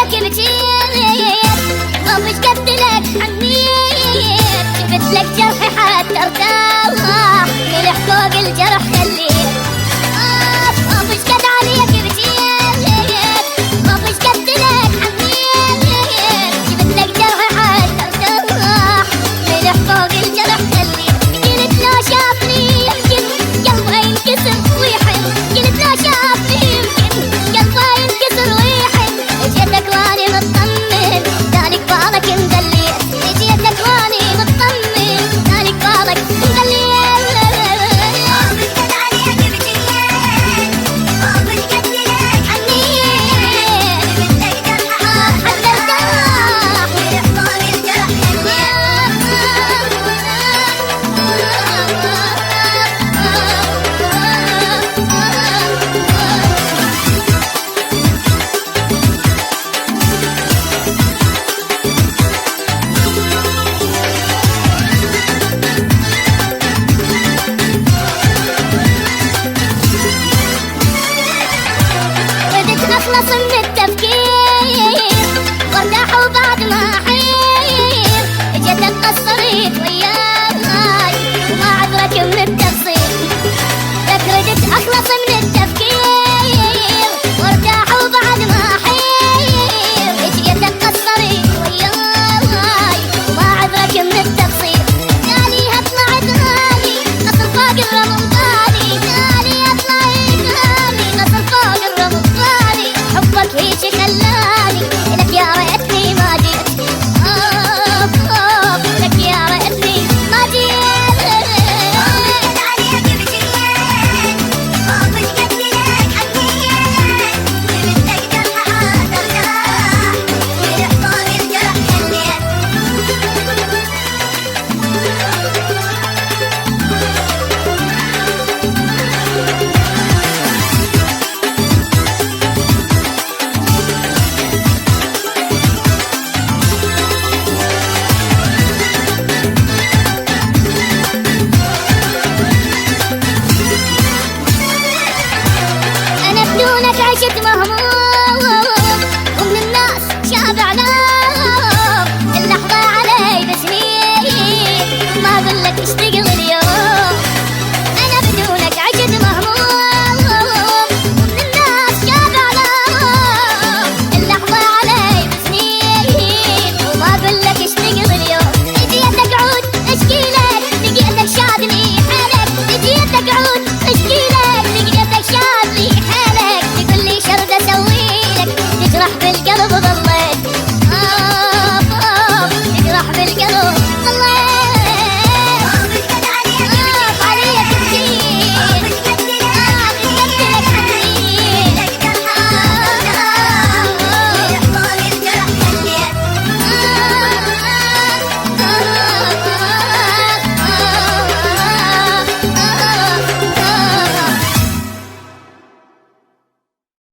عليك بكيت ومش قد لك حنيت جبت لك جرح حتى ارتاح ملح فوق الجرح خليت ومش قد عليك بكيت ومش قد لك حنيت جبت لك جرح حتى ارتاح ملح فوق الجرح خليت قلت لو شافني يمكن قلبه ينكسر ويحن قلت لو شافني يمكن قلبه ينكسر ويحن جيتك واني مطمن ذلك بعضك مدليت جيتك واني مطمن ذلك بعضك مدليت ومش قد عليك بكيت ومش قد لك حنيت جبت لك جرح حتى ارتاح ملح فوق الجرح بدك نخلص من